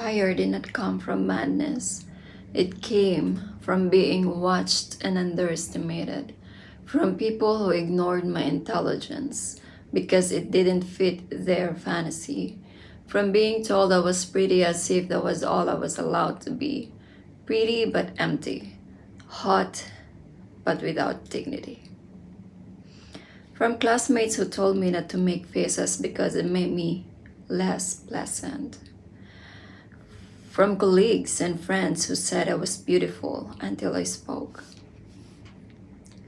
fire did not come from madness. It came from being watched and underestimated, from people who ignored my intelligence because it didn't fit their fantasy, from being told I was pretty as if that was all I was allowed to be. Pretty but empty, hot but without dignity. From classmates who told me not to make faces because it made me less pleasant. From colleagues and friends who said I was beautiful until I spoke.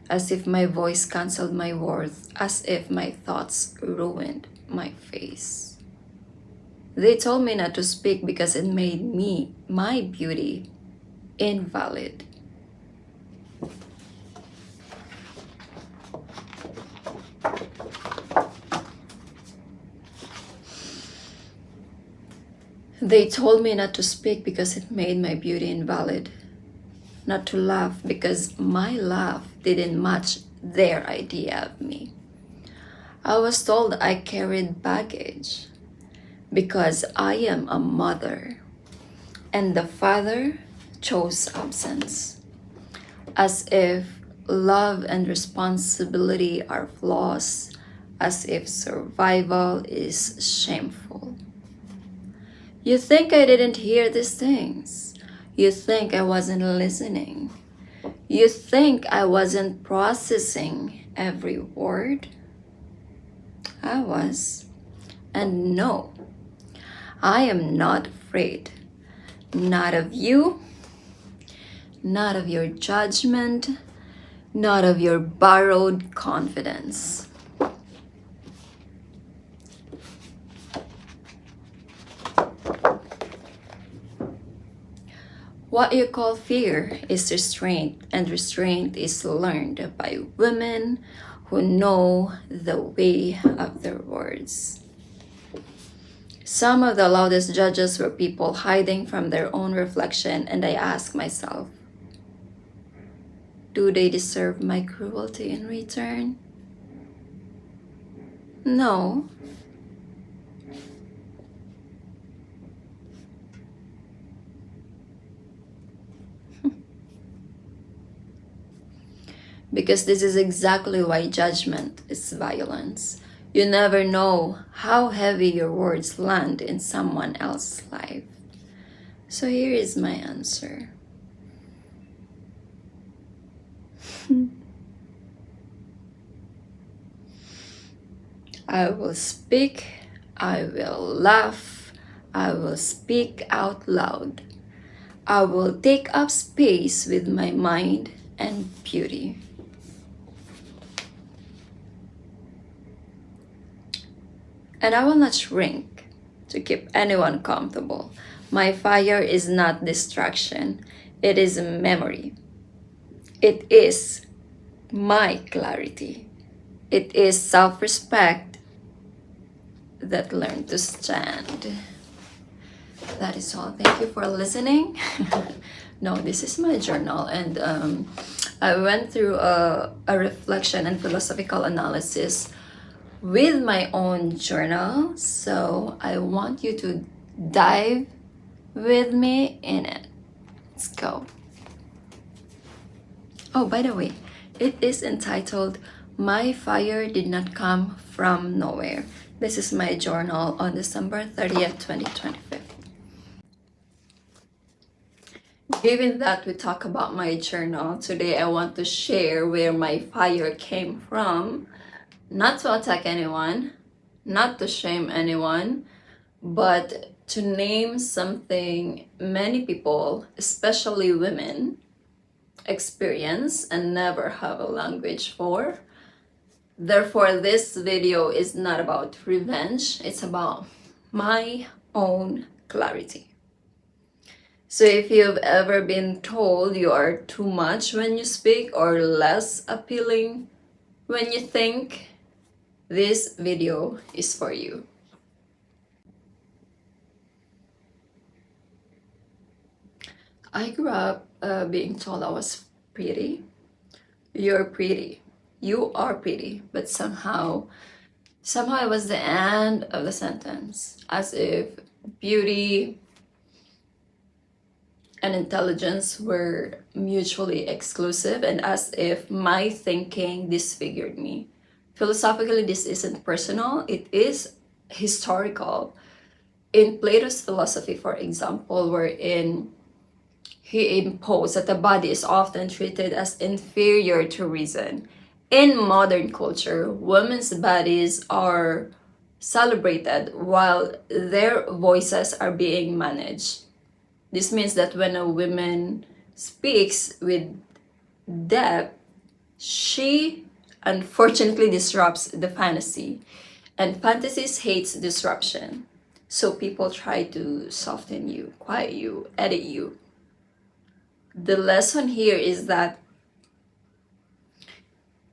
As if my voice canceled my worth, as if my thoughts ruined my face. They told me not to speak because it made my beauty, invalid. They told me not to speak because it made my beauty invalid. Not to laugh because my laugh didn't match their idea of me. I was told I carried baggage because I am a mother, and the father chose absence, as if love and responsibility are flaws, as if survival is shameful. You think I didn't hear these things. You think I wasn't listening. You think I wasn't processing every word. I was. And no, I am not afraid. Not of you, not of your judgment, not of your borrowed confidence. What you call fear is restraint, and restraint is learned by women who know the way of their words. Some of the loudest judges were people hiding from their own reflection, and I ask myself, do they deserve my cruelty in return? No. Because this is exactly why judgment is violence. You never know how heavy your words land in someone else's life. So here is my answer. I will speak, I will laugh, I will speak out loud. I will take up space with my mind and beauty. And I will not shrink to keep anyone comfortable. My fire is not distraction. It is memory. It is my clarity. It is self-respect that learned to stand. That is all. Thank you for listening. No, this is my journal, and I went through a reflection and philosophical analysis with my own journal, so I want you to dive with me in it. Let's go. Oh, by the way, it is entitled My Fire Did Not Come From Nowhere. This is my journal on December 30th, 2025. Given that we talk about my journal, today I want to share where my fire came from. Not to attack anyone, not to shame anyone, but to name something many people, especially women, experience and never have a language for. Therefore, this video is not about revenge, it's about my own clarity. So if you've ever been told you are too much when you speak or less appealing when you think, this video is for you. I grew up being told I was pretty. You're pretty. You are pretty. But somehow it was the end of the sentence. As if beauty and intelligence were mutually exclusive, and as if my thinking disfigured me. Philosophically, this isn't personal, it is historical. In Plato's philosophy, for example, wherein he imposed that the body is often treated as inferior to reason. In modern culture, women's bodies are celebrated while their voices are being managed. This means that when a woman speaks with depth, she unfortunately disrupts the fantasy. And fantasies hates disruption. So people try to soften you, quiet you, edit you. The lesson here is that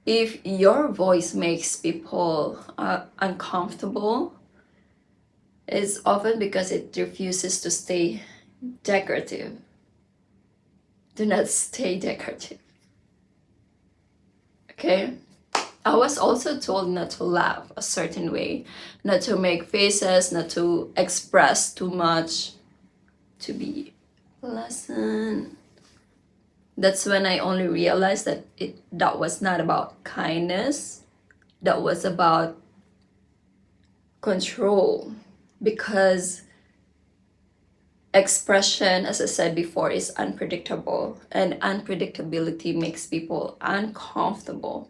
if your voice makes people uncomfortable, it's often because it refuses to stay decorative. Do not stay decorative. Okay? I was also told not to laugh a certain way, not to make faces, not to express too much, to be pleasant. That's when I only realized that that was not about kindness, that was about control. Because expression, as I said before, is unpredictable, and unpredictability makes people uncomfortable.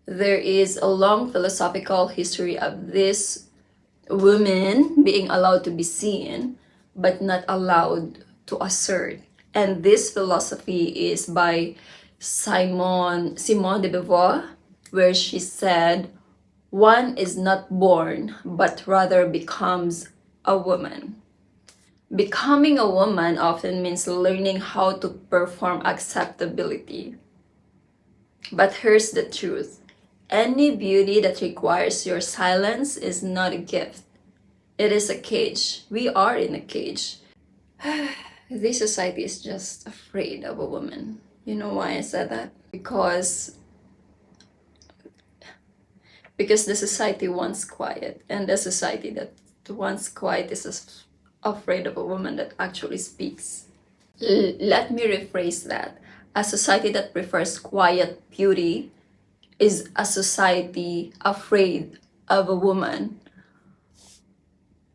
There is a long philosophical history of this woman being allowed to be seen, but not allowed to assert. And this philosophy is by Simone de Beauvoir, where she said, one is not born, but rather becomes a woman. Becoming a woman often means learning how to perform acceptability. But here's the truth. Any beauty that requires your silence is not a gift. It is a cage. We are in a cage. This society is just afraid of a woman. You know why I said that? Because the society wants quiet, and the society that wants quiet is afraid of a woman that actually speaks. Let me rephrase that. A society that prefers quiet beauty is a society afraid of a woman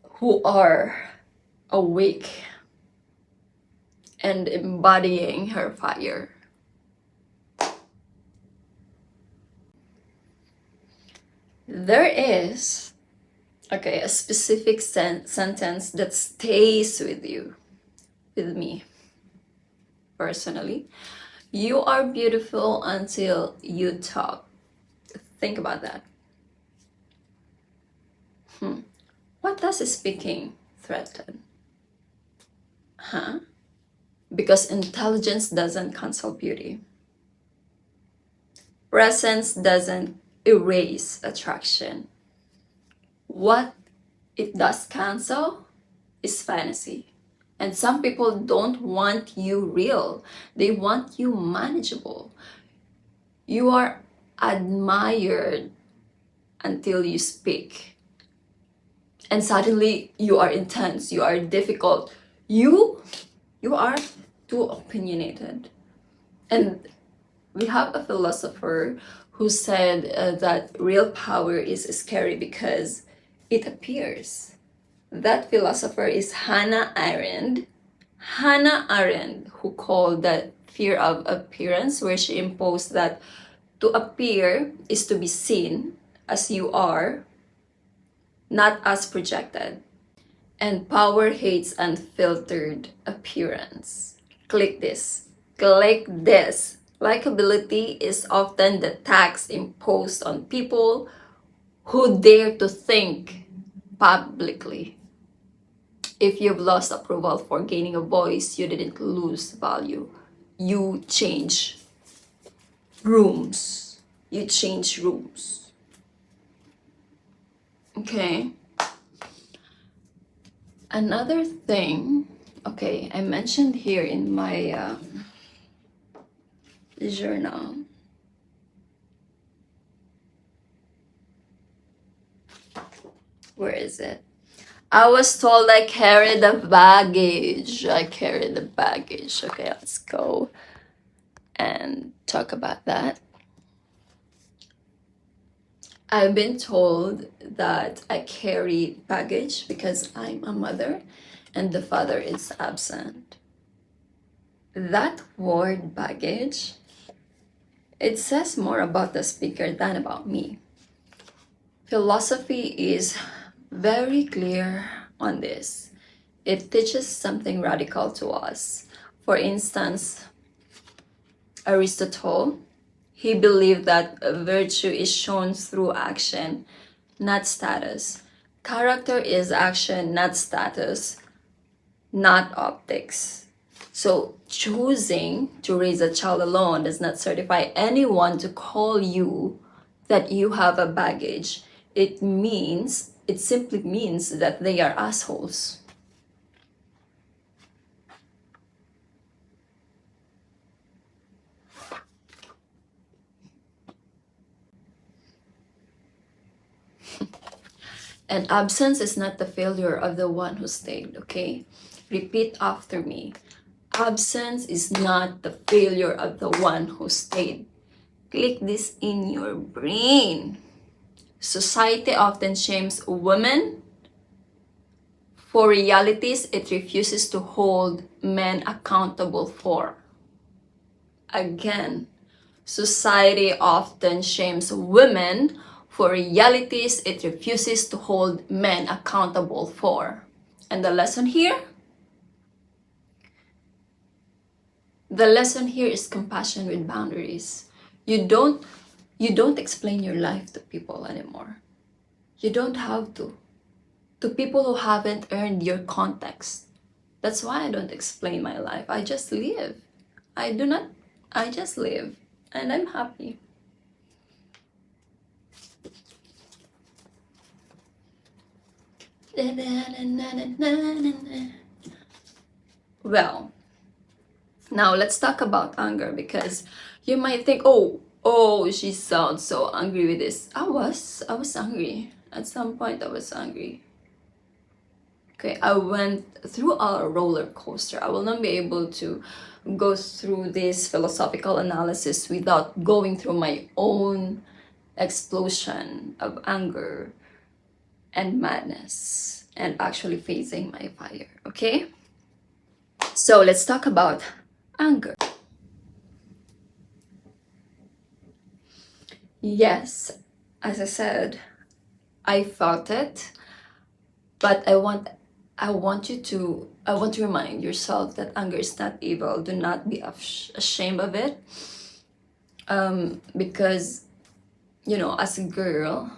who are awake and embodying her fire. There is, a specific sentence that stays with you, with me, personally. You are beautiful until you talk. Think about that. What does speaking threaten? Because intelligence doesn't cancel beauty. Presence doesn't erase attraction. What it does cancel is fantasy. And some people don't want you real. They want you manageable. You are admired until you speak. And suddenly you are intense, you are difficult. You are too opinionated. And we have a philosopher who said that real power is scary because it appears. That philosopher is Hannah Arendt. Hannah Arendt, who called that fear of appearance, where she imposed that to appear is to be seen as you are, not as projected. And power hates unfiltered appearance. Click this. Click this. Likability is often the tax imposed on people who dare to think publicly. If you've lost approval for gaining a voice, you didn't lose value. You change rooms. You change rooms. Okay. Another thing, I mentioned here in my journal. Where is it? I was told I carry the baggage. I carry the baggage. Okay, let's go and talk about that. I've been told that I carry baggage because I'm a mother and the father is absent. That word baggage, it says more about the speaker than about me. Philosophy is very clear on this. It teaches something radical to us. For instance, Aristotle, he believed that virtue is shown through action, not status. Character is action, not status, not optics. So choosing to raise a child alone does not certify anyone to call you that you have a baggage. It simply means that they are assholes. And absence is not the failure of the one who stayed, okay? Repeat after me. Absence is not the failure of the one who stayed. Click this in your brain. Society often shames women for realities it refuses to hold men accountable for. Again, society often shames women for realities it refuses to hold men accountable for. And the lesson here? The lesson here is compassion with boundaries. You don't explain your life to people anymore. You don't have to. To people who haven't earned your context. That's why I don't explain my life. I just live. I just live. And I'm happy. Well, now let's talk about anger, because you might think, oh, she sounds so angry with this. I was angry. At some point I was angry. Okay, I went through a roller coaster. I will not be able to go through this philosophical analysis without going through my own explosion of anger and madness and actually facing my fire, okay? So let's talk about anger. Yes, as I said, I felt it, but I want to remind yourself that anger is not evil. Do not be ashamed of it, because as a girl,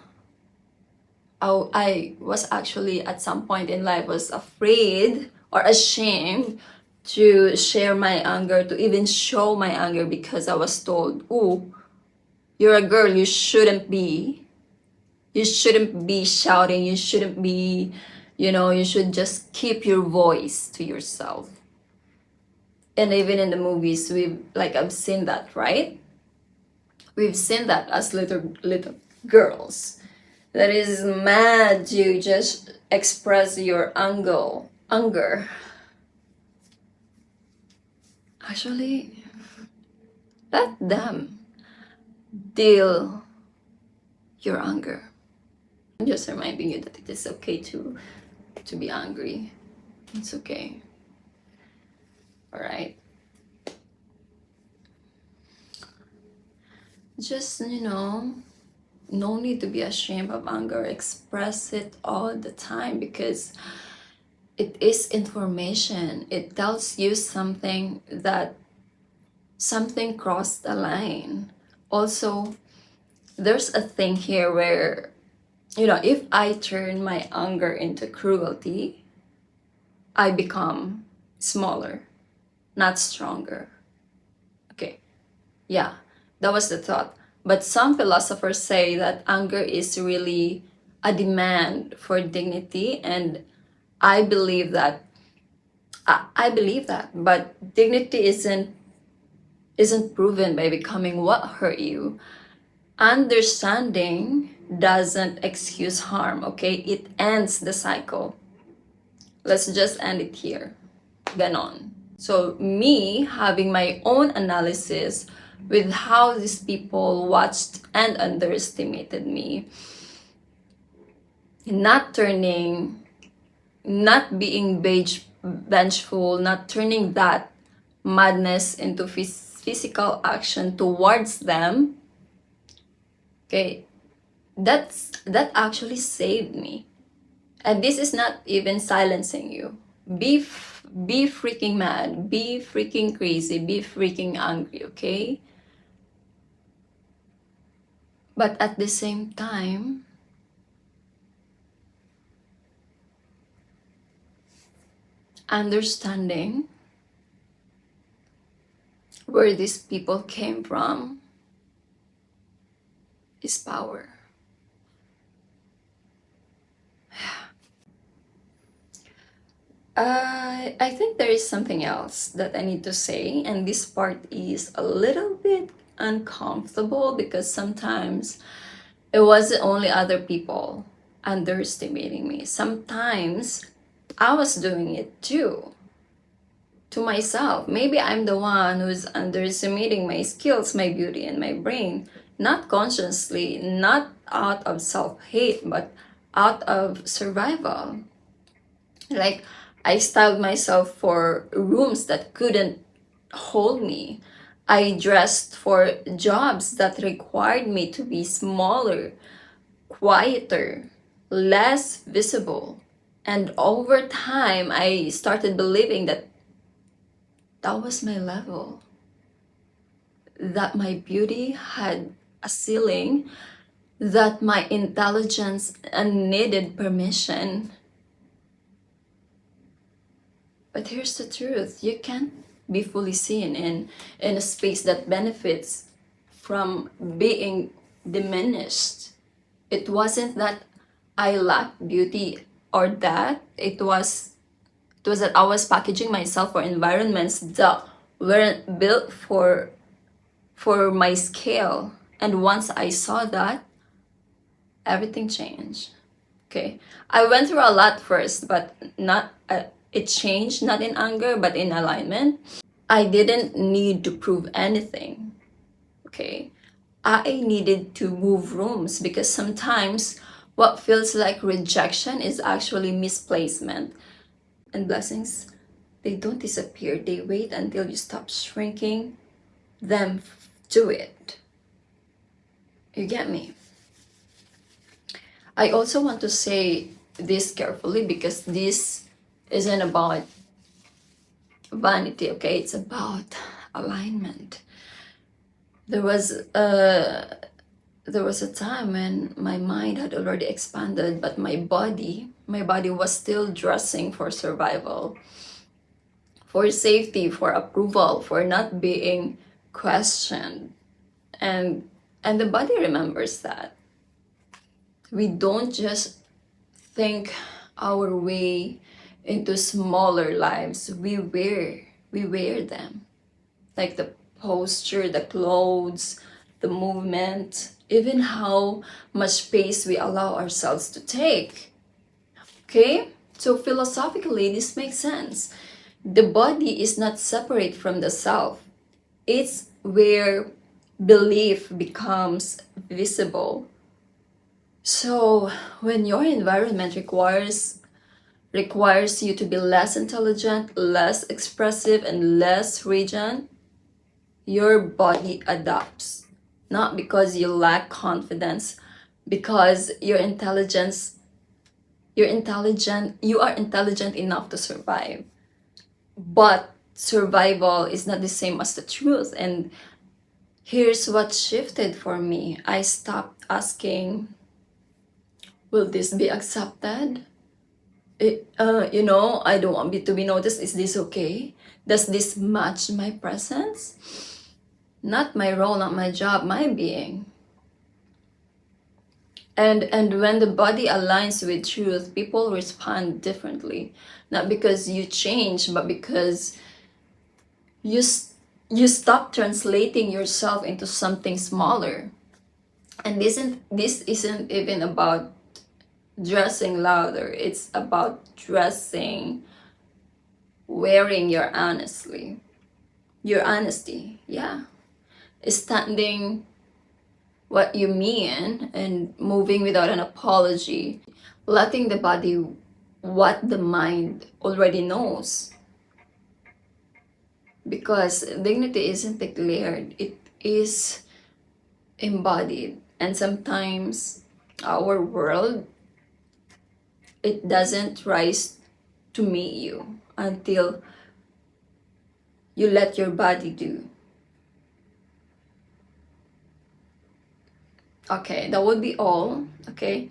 I was actually at some point in life was afraid or ashamed to share my anger, to even show my anger, because I was told, oh, you're a girl, you shouldn't be shouting, you shouldn't be, you should just keep your voice to yourself. And even in the movies, I've seen that, right? We've seen that as little girls that is mad to just express your anger. Actually, let them deal your anger. I'm just reminding you that it is okay to be angry. It's okay. All right. Just, no need to be ashamed of anger. Express it all the time, because it is information. It tells you something crossed the line. Also, there's a thing here where, if I turn my anger into cruelty, I become smaller, not stronger. Okay, yeah, that was the thought. But some philosophers say that anger is really a demand for dignity, and I believe that. But dignity isn't proven by becoming what hurt you. Understanding doesn't excuse harm, okay? It ends the cycle. Let's just end it here. Ganon. So me having my own analysis with how these people watched and underestimated me, not being vengeful, not turning that madness into physical action towards them. Okay, that actually saved me. And this is not even silencing you. Be freaking mad, be freaking crazy, be freaking angry, okay? But at the same time, understanding where these people came from is power. I think there is something else that I need to say, and this part is a little bit uncomfortable because sometimes it wasn't only other people underestimating me. Sometimes I was doing it too, to myself. Maybe I'm the one who's underestimating my skills, my beauty, and my brain, not consciously, not out of self-hate, but out of survival. Like, I styled myself for rooms that couldn't hold me. I dressed for jobs that required me to be smaller, quieter, less visible. And over time, I started believing that that was my level, that my beauty had a ceiling, that my intelligence needed permission. But here's the truth, you can't be fully seen in a space that benefits from being diminished. It wasn't that I lacked beauty or that. It was that I was packaging myself for environments that weren't built for my scale. And once I saw that, everything changed. Okay, I went through a lot first, but not it changed, not in anger but in alignment. I didn't need to prove anything. Okay, I needed to move rooms because sometimes what feels like rejection is actually misplacement. And blessings, they don't disappear, they wait until you stop shrinking them to it. You get me? I also want to say this carefully because this isn't about vanity, okay? It's about alignment. There was a time when my mind had already expanded, but my body was still dressing for survival, for safety, for approval, for not being questioned. And the body remembers that. We don't just think our way into smaller lives. We wear them. Like the posture, the clothes, the movement, even how much space we allow ourselves to take. Okay? So philosophically, this makes sense. The body is not separate from the self. It's where belief becomes visible. So when your environment requires you to be less intelligent, less expressive, and less radiant, your body adapts. Not because you lack confidence, because you are intelligent enough to survive. But survival is not the same as the truth. And here's what shifted for me. I stopped asking, will this be accepted? I don't want to be noticed. Is this okay? Does this match my presence? Not my role, not my job, my being. And when the body aligns with truth, people respond differently. Not because you change, but because you stop translating yourself into something smaller. And this isn't even about dressing louder. It's about wearing your honesty. Yeah. Standing what you mean and moving without an apology. Letting the body what the mind already knows. Because dignity isn't declared, it is embodied. And sometimes our world, it doesn't rise to meet you until you let your body do. Okay, that would be all. Okay,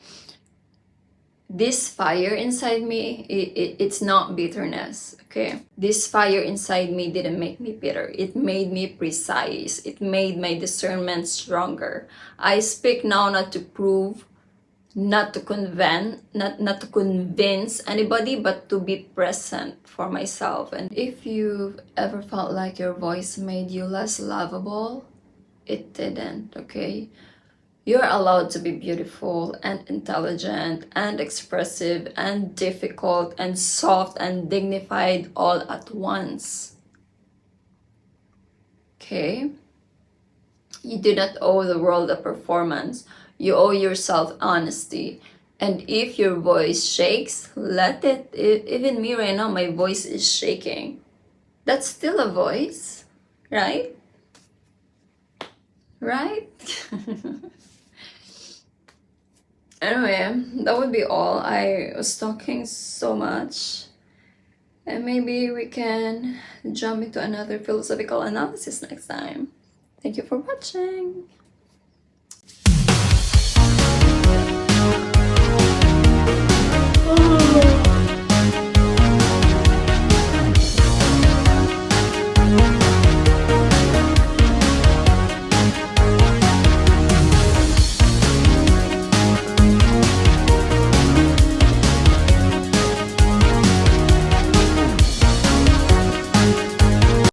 this fire inside me, it's not bitterness. Okay, this fire inside me didn't make me bitter. It made me precise. It made my discernment stronger. I speak now not to prove, not to convince anybody, but to be present for myself. And if you've ever felt like your voice made you less lovable, it didn't. Okay, you're allowed to be beautiful and intelligent and expressive and difficult and soft and dignified all at once. Okay? You do not owe the world a performance. You owe yourself honesty. And if your voice shakes, let it. Even me right now, my voice is shaking. That's still a voice, right? Right? Anyway, that would be all. I was talking so much. And maybe we can jump into another philosophical analysis next time. Thank you for watching.